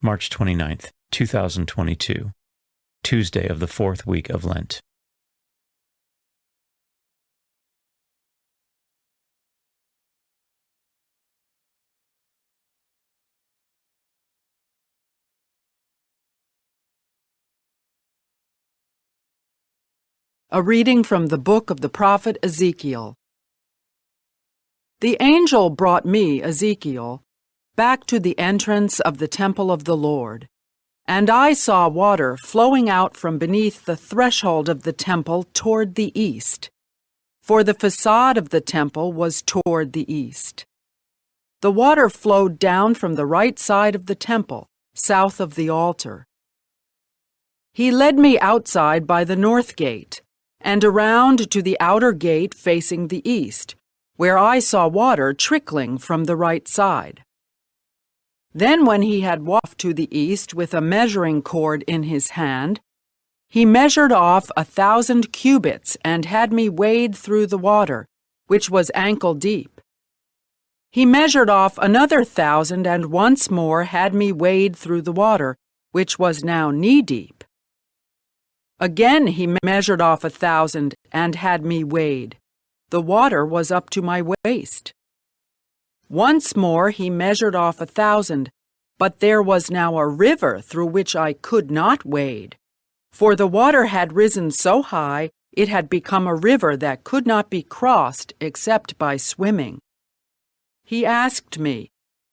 March 29th, 2022, Tuesday of the fourth week of Lent. A reading from the book of the prophet Ezekiel. The angel brought me, Ezekiel, back to the entrance of the temple of the Lord, and I saw water flowing out from beneath the threshold of the temple toward the east, for the facade of the temple was toward the east. The water flowed down from the right side of the temple, south of the altar. He led me outside by the north gate, and around to the outer gate facing the east, where I saw water trickling from the right side. Then when he had walked to the east with a measuring cord in his hand, he measured off 1,000 cubits and had me wade through the water, which was ankle deep. He measured off another 1,000 and once more had me wade through the water, which was now knee deep. Again he measured off 1,000 and had me wade. The water was up to my waist. Once more he measured off 1,000, but there was now a river through which I could not wade, for the water had risen so high it had become a river that could not be crossed except by swimming. He asked me,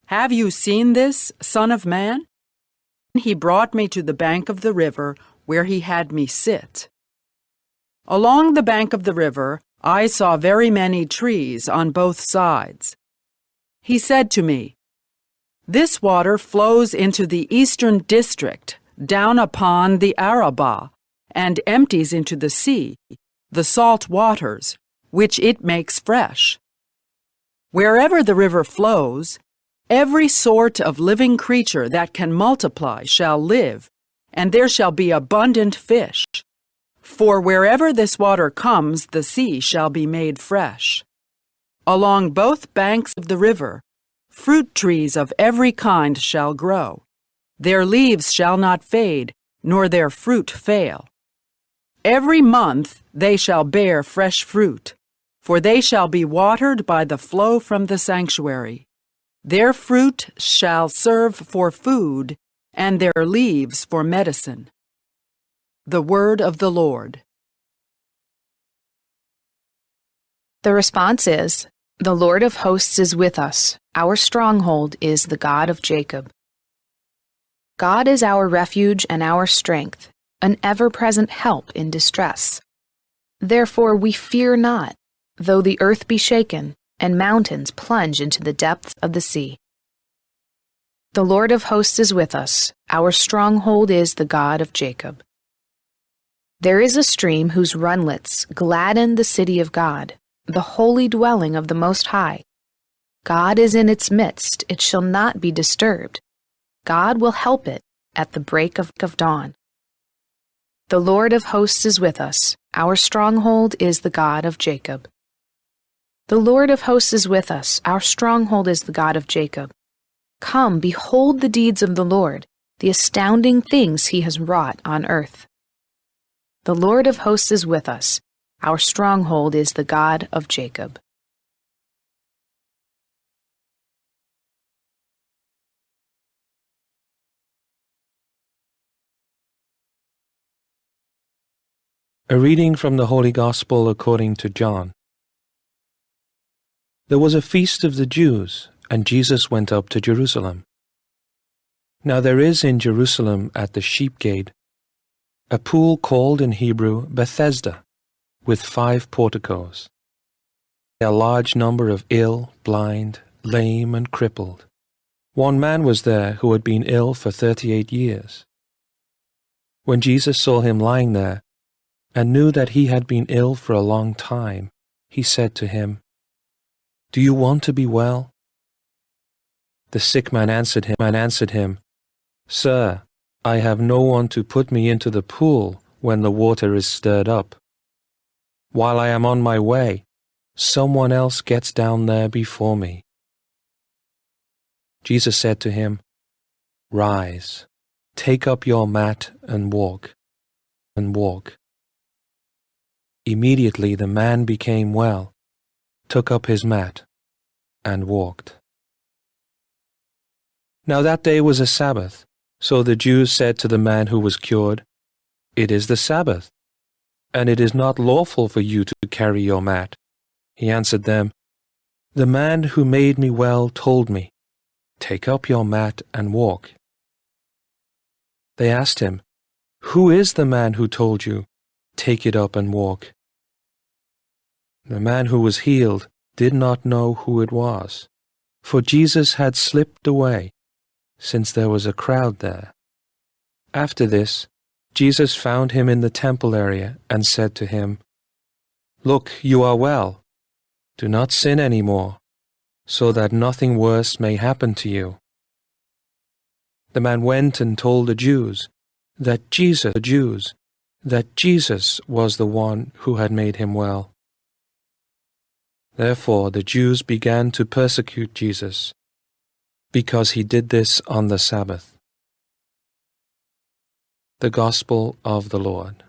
"Have you seen this, Son of Man?" He brought me to the bank of the river, where he had me sit. Along the bank of the river I saw very many trees on both sides. He said to me, "This water flows into the eastern district, down upon the Arabah, and empties into the sea, the salt waters, which it makes fresh. Wherever the river flows, every sort of living creature that can multiply shall live, and there shall be abundant fish. For wherever this water comes, the sea shall be made fresh. Along both banks of the river, fruit trees of every kind shall grow. Their leaves shall not fade, nor their fruit fail. Every month they shall bear fresh fruit, for they shall be watered by the flow from the sanctuary. Their fruit shall serve for food, and their leaves for medicine." The word of the Lord. The response is, "The Lord of hosts is with us. Our stronghold is the God of Jacob." God is our refuge and our strength, an ever-present help in distress. Therefore we fear not, though the earth be shaken, and mountains plunge into the depths of the sea. The Lord of hosts is with us. Our stronghold is the God of Jacob. There is a stream whose runlets gladden the city of God, the holy dwelling of the Most High. God is in its midst, it shall not be disturbed. God will help it at the break of dawn. The Lord of hosts is with us. Our stronghold is the God of Jacob. The Lord of hosts is with us. Our stronghold is the God of Jacob. Come, behold the deeds of the Lord, the astounding things he has wrought on earth. The Lord of hosts is with us. Our stronghold is the God of Jacob. A reading from the Holy Gospel according to John. There was a feast of the Jews, and Jesus went up to Jerusalem. Now there is in Jerusalem at the sheep gate a pool called in Hebrew Bethesda, with 5 porticos. A large number of ill, blind, lame, and crippled. One man was there who had been ill for 38 years. When Jesus saw him lying there, and knew that he had been ill for a long time, he said to him, "Do you want to be well?" The sick man answered him, "Sir, I have no one to put me into the pool when the water is stirred up. While I am on my way, someone else gets down there before me." Jesus said to him, "Rise, take up your mat and walk." Immediately the man became well, took up his mat, and walked. Now that day was a Sabbath, so the Jews said to the man who was cured, "It is the Sabbath, and it is not lawful for you to carry your mat." He answered them, "The man who made me well told me, 'Take up your mat and walk.'" They asked him, "Who is the man who told you, 'Take it up and walk'?" The man who was healed did not know who it was, for Jesus had slipped away, since there was a crowd there. After this, Jesus found him in the temple area and said to him, "Look, you are well. Do not sin anymore, so that nothing worse may happen to you." The man went and told the Jews that Jesus was the one who had made him well. Therefore the Jews began to persecute Jesus, because he did this on the Sabbath. The Gospel of the Lord.